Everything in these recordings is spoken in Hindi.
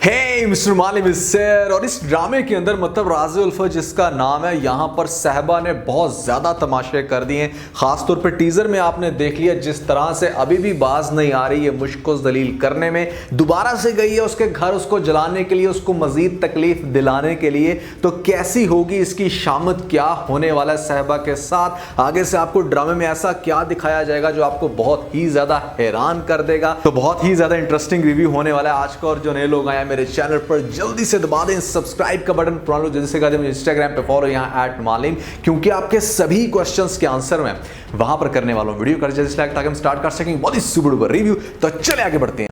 हे मिस्टर मालिम सर। और इस ड्रामे के अंदर मतलब राज़ी उल्फत जिसका नाम है, यहाँ पर सहबा ने बहुत ज़्यादा तमाशे कर दिए हैं। ख़ासतौर पर टीज़र में आपने देख लिया जिस तरह से अभी भी बाज नहीं आ रही है मुश्क को जलील करने में। दोबारा से गई है उसके घर उसको जलाने के लिए, उसको मज़ीद तकलीफ दिलाने के लिए। तो कैसी होगी इसकी शामत, क्या होने वाला है सहबा के साथ, आगे से आपको ड्रामे में ऐसा क्या दिखाया जाएगा जो आपको बहुत ही ज़्यादा हैरान कर देगा। तो बहुत ही ज़्यादा इंटरेस्टिंग रिव्यू होने वाला है आज का। और जो नए लोग आए मेरे चैनल पर जल्दी से दबा दें सब्सक्राइब का बटन, पुराने लोग जल्दी से कर दें मुझे इंस्टाग्राम पे फॉलो यहाँ @मालिम, क्योंकि आपके सभी क्वेश्चंस के आंसर मैं वहां पर करने वाला हूं। वीडियो कर जल्दी से लाइक ताकि हम स्टार्ट कर सकें बहुत ही सुपर डुपर रिव्यू। तो चले आगे बढ़ते हैं।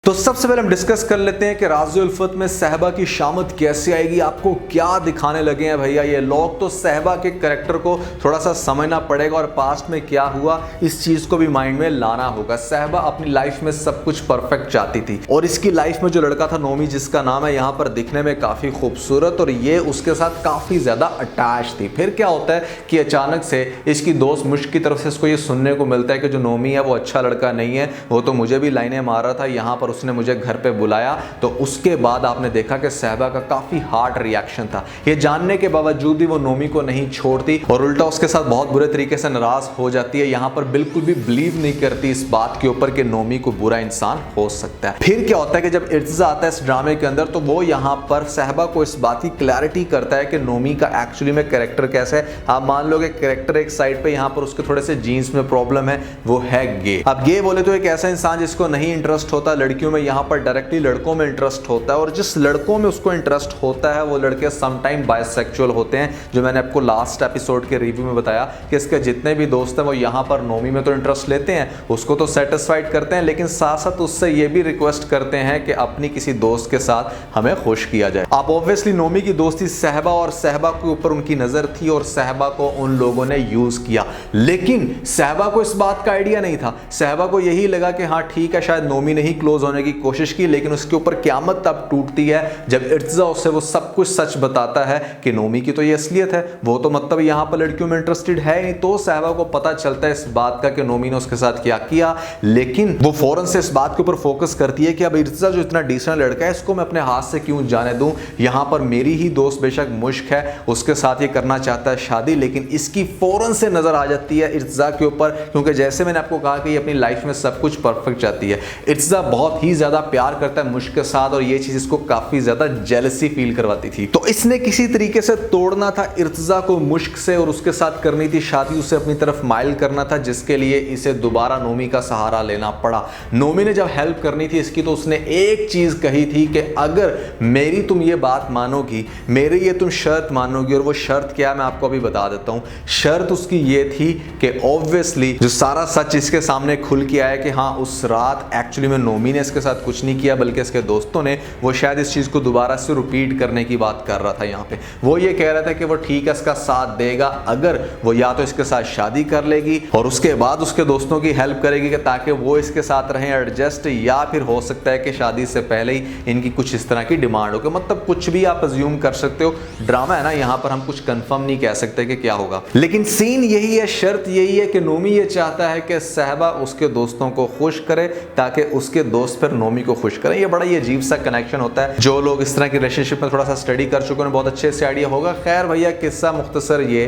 तो सबसे पहले हम डिस्कस कर लेते हैं कि राज़ी उल्फत में सहबा की शामत कैसे आएगी, आपको क्या दिखाने लगे हैं भैया ये लोग। तो सहबा के कैरेक्टर को थोड़ा सा समझना पड़ेगा और पास्ट में क्या हुआ इस चीज़ को भी माइंड में लाना होगा। सहबा अपनी लाइफ में सब कुछ परफेक्ट चाहती थी और इसकी लाइफ में जो लड़का था नोमी जिसका नाम है, यहाँ पर दिखने में काफ़ी खूबसूरत और ये उसके साथ काफ़ी ज़्यादा अटैच थी। फिर क्या होता है कि अचानक से इसकी दोस्त मुश्क की तरफ से इसको ये सुनने को मिलता है कि जो नोमी है वो अच्छा लड़का नहीं है, वो तो मुझे भी लाइनें मार रहा था, यहाँ पर उसने मुझे घर पे बुलाया। तो उसके बाद आपने देखा कि सहबा का काफी हार्ड रिएक्शन था। ये जानने के बावजूद भी वो नोमी को नहीं छोड़ती और उल्टा उसके साथ बहुत बुरे तरीके से नाराज हो जाती है। यहाँ पर बिल्कुल भी बिलीव नहीं करती इस बात के ऊपर कि नोमी को बुरा इंसान हो सकता है। फिर क्या होता है कि जब इर्तिजा आता है इस ड्रामे के अंदर तो वो यहाँ पर सहबा को इस बात की क्लैरिटी करता है कि नोमी का एक्चुअली में कैरेक्टर कैसा है। आप मान लो कि कैरेक्टर एक साइड पे यहाँ पर उसके थोड़े से जीन्स में प्रॉब्लम है, वो है गे। अब गे बोले तो एक ऐसा इंसान जिसको नहीं इंटरेस्ट होता लड़कियों में, यहाँ पर डायरेक्टली लड़कों में इंटरेस्ट होता है और जिस लड़कों में उसको इंटरेस्ट होता है वो लड़के समटाइम बायसेक्सुअल होते हैं। जो मैंने आपको लास्ट एपिसोड के रिव्यू में बताया कि इसके जितने भी दोस्त हैं वो यहाँ पर नोमी में तो इंटरेस्ट लेते हैं, उसको तो सेटिस्फाइड करते हैं, लेकिन साथ साथ उससे ये भी रिक्वेस्ट करते हैं कि अपनी किसी दोस्त के साथ हमें खुश किया जाए। आप ऑब्वियसली नोमी की दोस्ती सहबा और सहबा के ऊपर उनकी नजर थी और सहबा को उन लोगों ने यूज किया, लेकिन सहबा को इस बात का आइडिया नहीं था। सहबा को यही लगा कि हाँ ठीक है शायद नोमी ने ही क्लोज होने की कोशिश की, लेकिन उसके ऊपर क़यामत तब टूटती है जब इर्तिजा उससे वो सब कुछ सच बताता है कि नोमी की तो ये असलियत है, वो तो मतलब यहाँ पर लड़कियों में इंटरेस्टेड है नहीं। तो सहबा को पता चलता है इस बात का कि नोमी ने उसके साथ क्या किया, लेकिन वो फौरन से इस बात के ऊपर फोकस करती है कि अब इर्तिजा जो इतना डिसेंट लड़का है इसको मैं अपने हाथ से क्यों जाने दूं। यहाँ पर मेरी ही दोस्त बेशक मुश्क है, उसके साथ ये करना चाहता है शादी, लेकिन इसकी फौरन से नजर आ जाती है इर्तिजा के ऊपर, क्योंकि जैसे मैंने आपको कहा कि ये अपनी लाइफ में सब कुछ परफेक्ट चाहती है। इर्तिजा बहुत ही ज्यादा प्यार करता है मुश्क के साथ और ये चीज इसको काफी ज्यादा जेलसी फील करवाती थी। तो इसने किसी तरीके से तोड़ना था इर्तिजा को मुश्क से और उसके साथ करनी थी शादी, उसे अपनी तरफ माइल करना था, जिसके लिए इसे दोबारा नोमी का सहारा लेना पड़ा। नोमी ने जब हेल्प करनी थी इसकी तो उसने एक चीज कही थी कि अगर मेरी तुम ये बात मानोगी, मेरी ये तुम शर्त मानोगी, और वो शर्त क्या मैं आपको अभी बता देता हूं। शर्त उसकी ये थी कि ऑब्वियसली जो सारा सच इसके सामने खुल के आया कि हाँ उस रात एक्चुअली में नोमी ने इसके साथ कुछ नहीं किया बल्कि इसके दोस्तों ने, वो शायद इस चीज को दोबारा से रिपीट करने की बात कर रहा था। यहाँ पे वो ये कह रहा था कि वो ठीक है इसका साथ देगा अगर वो या तो इसके साथ शादी कर लेगी और उसके बाद उसके दोस्तों की हेल्प करेगी कि ताकि वो इसके साथ रहें एडजस्ट, या फिर हो सकता है कि शादी से पहले ही इनकी कुछ इस तरह की डिमांड हो। मतलब कुछ भी आप अज्यूम कर सकते हो, ड्रामा है ना, यहाँ पर हम कुछ कंफर्म नहीं कह सकते कि क्या होगा, लेकिन सीन यही है, शर्त यही है कि नोमी ये चाहता है कि सहबा उसके दोस्तों को खुश करे ताकि उसके दोस्त फिर नोमी को खुश करें। ये बड़ा ही अजीब सा कनेक्शन होता है। जो लोग इस तरह की रिलेशनशिप में थोड़ा सा स्टडी कर चुके हैं बहुत अच्छे से आइडिया होगा। खैर भैया किस्सा मुख्तसर ये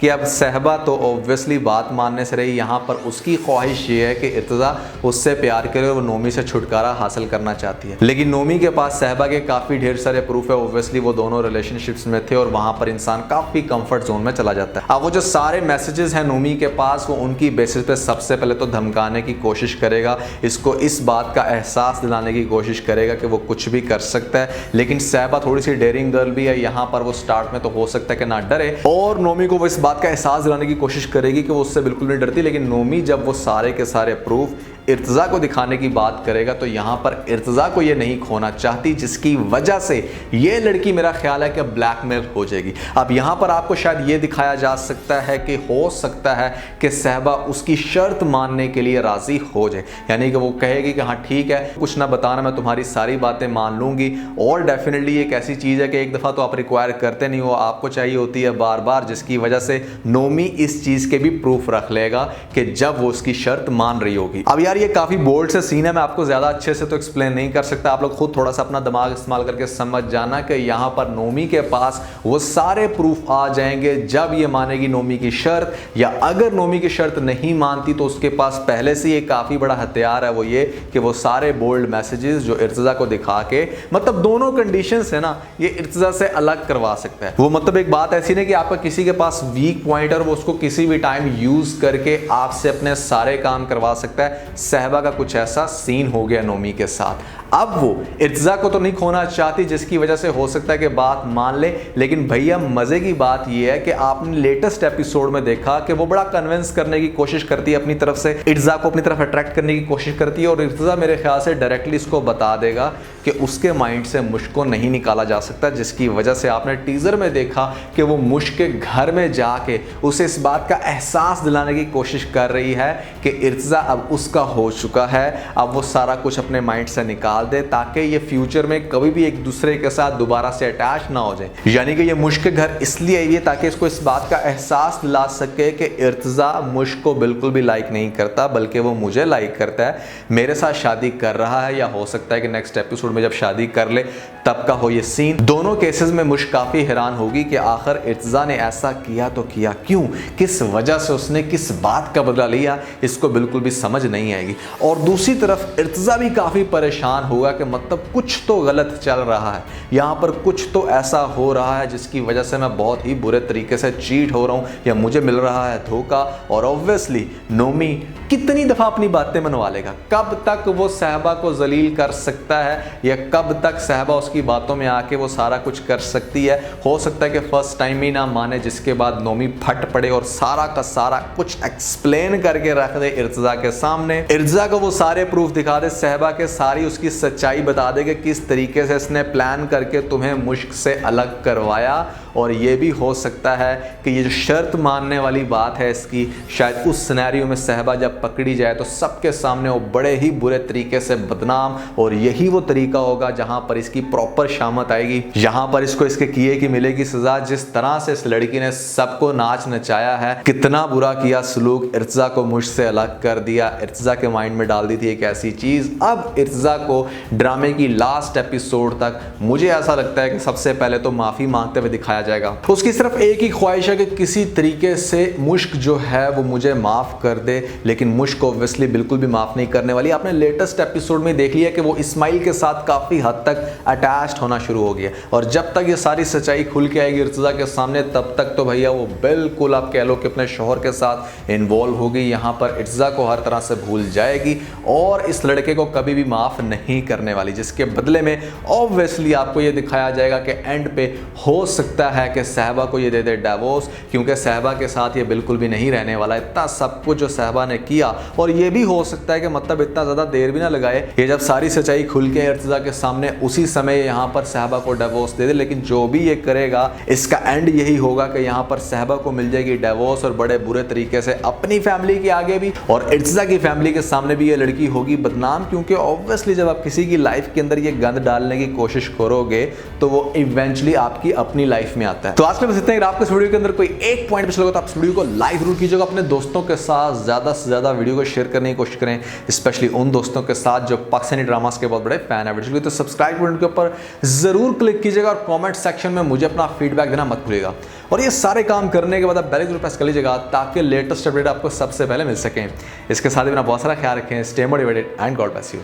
कि अब सहबा तो ऑब्वियसली बात मानने से रही, यहाँ पर उसकी ख्वाहिश ये है कि इर्तिजा उससे प्यार करे और वो नोमी से छुटकारा हासिल करना चाहती है, लेकिन नोमी के पास सहबा के काफ़ी ढेर सारे प्रूफ है। ऑब्वियसली वो दोनों रिलेशनशिप्स में थे और वहाँ पर इंसान काफ़ी कंफर्ट जोन में चला जाता है। अब वो जो सारे मैसेजेस हैं नोमी के पास, वो उनकी बेसिस पे सबसे पहले तो धमकाने की कोशिश करेगा, इसको इस बात का एहसास दिलाने की कोशिश करेगा कि वो कुछ भी कर सकता है। लेकिन सहबा थोड़ी सी डेयरिंग गर्ल भी है, यहाँ पर वो स्टार्ट में तो हो सकता है कि ना डरे और नोमी को वो इस बात का एहसास दिलाने की कोशिश करेगी कि वो उससे बिल्कुल नहीं डरती, लेकिन नोमी जब वो सारे के सारे प्रूफ इर्तज़ा को दिखाने की बात करेगा तो यहाँ पर इर्तज़ा को ये नहीं खोना चाहती, जिसकी वजह से ये लड़की मेरा ख्याल है कि ब्लैकमेल हो जाएगी। अब यहाँ पर आपको शायद ये दिखाया जा सकता है कि हो सकता है कि सहबा उसकी शर्त मानने के लिए राज़ी हो जाए, यानी कि वो कहेगी कि हाँ ठीक है, कुछ ना बताना, मैं तुम्हारी सारी बातें मान लूँगी। और डेफिनेटली एक ऐसी चीज़ है कि एक दफ़ा तो आप रिक्वायर करते नहीं हो, आपको चाहिए होती है बार बार, जिसकी वजह से नोमी इस चीज़ के भी प्रूफ रख लेगा कि जब वो उसकी शर्त मान रही होगी। अब यार ये काफ़ी बोल्ड से सीन है, मैं आपको ज़्यादा अच्छे से तो एक्सप्लेन नहीं कर सकता, आप लोग खुद थोड़ा सा अपना दिमाग इस्तेमाल करके समझ जाना कि यहाँ पर नोमी के पास वो सारे प्रूफ आ जाएंगे जब ये मानेगी नोमी की शर्त, या अगर नोमी की शर्त नहीं मानती तो उसके पास पहले से ये काफ़ी बड़ा हथियार है, वो ये कि वो सारे बोल्ड मैसेजेस जो इर्तज़ा को दिखा के, मतलब दोनों कंडीशंस है ना, ये इर्तज़ा से अलग करवा सकता है। वो मतलब एक बात ऐसी नहीं कि आपका किसी के पास वीक पॉइंट है और वो उसको किसी भी टाइम यूज करके आपसे अपने सारे काम करवा सकता है। सहबा का कुछ ऐसा सीन हो गया नोमी के साथ। अब वो इर्तज़ा को तो नहीं खोना चाहती, जिसकी वजह से हो सकता है कि बात मान ले, लेकिन भैया मजे की बात यह है कि आपने लेटेस्ट एपिसोड में देखा कि वो बड़ा कन्विंस करने की कोशिश करती है अपनी तरफ से, इर्तज़ा को अपनी तरफ अट्रैक्ट करने की कोशिश करती है, और इर्तज़ा मेरे ख्याल से डायरेक्टली इसको बता देगा कि उसके माइंड से मुश्क को नहीं निकाला जा सकता, जिसकी वजह से आपने टीजर में देखा कि वो मुश्क के घर में जाके उसे इस बात का एहसास दिलाने की कोशिश कर रही है कि इर्तज़ा अब उसका हो चुका है, अब वो सारा कुछ अपने माइंड से निकाल दे ताकि ये फ्यूचर में कभी भी एक दूसरे के साथ दोबारा से अटैच ना हो जाए। यानी कि ये मुश्क के घर इसलिए आई है ताकि इसको इस बात का एहसास दिला सके कि इर्तज़ा मुश्क को बिल्कुल भी लाइक नहीं करता, बल्कि वो मुझे लाइक करता है, मेरे साथ शादी कर रहा है, या हो सकता है कि नेक्स्ट एपिसोड में जब शादी कर ले तब का हो ये सीन। दोनों केसेस में मुश्क काफ़ी हैरान होगी कि आखिर इर्तज़ा ने ऐसा किया तो किया क्यों, किस वजह से उसने किस बात का बदला लिया, इसको बिल्कुल भी समझ नहीं आएगी। और दूसरी तरफ इर्तज़ा भी काफ़ी परेशान होगा कि मतलब कुछ तो गलत चल रहा है, यहाँ पर कुछ तो ऐसा हो रहा है जिसकी वजह से मैं बहुत ही बुरे तरीके से चीट हो रहा हूँ या मुझे मिल रहा है धोखा। और ऑब्वियसली नोमी कितनी दफ़ा अपनी बातें मनवा लेगा, कब तक वो सहबा को जलील कर सकता है, या कब तक सहबा उसकी बातों में आके वो सारा कुछ कर सकती है। हो सकता है कि फर्स्ट टाइम ही ना माने, जिसके बाद नोमी फट पड़े और सारा का सारा कुछ एक्सप्लेन करके रख दे इर्तज़ा के सामने, इर्तज़ा को वो सारे प्रूफ दिखा दे, सहबा के सारी उसकी सच्चाई बता दे कि किस तरीके से इसने प्लान करके तुम्हें मुश्क से अलग करवाया। और ये भी हो सकता है कि ये जो शर्त मानने वाली बात है इसकी, शायद उस सिनेरियो में सहबा जब पकड़ी जाए तो सबके सामने वो बड़े ही बुरे तरीके से बदनाम, और यही वो तरीका होगा जहां पर इसकी प्रॉपर शामत आएगी, यहाँ पर इसको इसके किए की मिलेगी सजा। जिस तरह से इस लड़की ने सबको नाच नचाया है, कितना बुरा किया सलूक, इर्तज़ा को मुश्क से अलग कर दिया, इर्तज़ा के माइंड में डाल दी थी एक ऐसी चीज़। अब इर्तज़ा को ड्रामे की लास्ट एपिसोड तक मुझे ऐसा लगता है कि सबसे पहले तो माफ़ी मांगते हुए दिखाया जाएगा। उसकी सिर्फ एक ही ख्वाहिश है कि किसी तरीके से मुश्क जो है वो मुझे माफ़ कर दे, लेकिन मुश्क ऑब्वियसली बिल्कुल भी माफ़ नहीं करने वाली। आपने लेटेस्ट एपिसोड में देख लिया कि वो इस्माइल के साथ काफ़ी हद तक अटैच्ड होना शुरू हो गया, और जब तक ये सारी सच्चाई खुल के आएगी इर्तज़ा के सामने, तब तक तो भैया वो बिल्कुल आप कह लो कि अपने शौहर के साथ इन्वॉल्व होगी, यहाँ पर इर्तज़ा को हर तरह से भूल जाएगी और इस लड़के को कभी भी माफ़ नहीं करने वाली, जिसके बदले में ऑब्वियसली आपको ये दिखाया जाएगा कि एंड पे हो सकता है कि सहबा को ये दे दे डिवोर्स, क्योंकि सहबा के साथ ये बिल्कुल भी नहीं रहने वाला। इतना सब कुछ जो सहबा ने किया, और ये भी हो सकता है कि मतलब इतना ज़्यादा देर भी ना लगाए, ये जब सारी सच्चाई खुल के इर्तज़ा के सामने उसी समय यहाँ पर सहबा को डिवोर्स दे दे। लेकिन जो भी ये करेगा इसका एंड यही होगा कि यहाँ पर सहबा को मिल जाएगी डिवोर्स, और बड़े बुरे तरीके से अपनी फैमिली के आगे भी और इर्तज़ा की फैमिली के सामने भी ये लड़की होगी बदनाम, क्योंकि ऑब्वियसली जब आप किसी की लाइफ के अंदर ये गंद डालने की कोशिश करोगे तो वो इवेंचुअली आपकी अपनी लाइफ में आता है। तो आज के बस इतना ही। आपको इस वीडियो के अंदर कोई एक पॉइंट अच्छा लगा तो आप इस वीडियो को लाइक जरूर कीजिएगा, अपने दोस्तों के साथ ज़्यादा से ज़्यादा वीडियो को शेयर करने की कोशिश करें, स्पेशली उन दोस्तों के साथ जो पाकिस्तानी ड्रामास के बहुत बड़े फैन है। वीडियो तो सब्सक्राइब बटन के ऊपर जरूर क्लिक कीजिएगा और कमेंट सेक्शन में मुझे अपना फीडबैक देना मत भूलिएगा। और ये सारे काम करने के बाद आप बेल जरूर प्रेस कर लीजिएगा ताकि लेटेस्ट अपडेट आपको सबसे पहले मिल सकें। इसके साथ ही अपना बहुत सारा ख्याल रखें। Stay motivated and God bless you.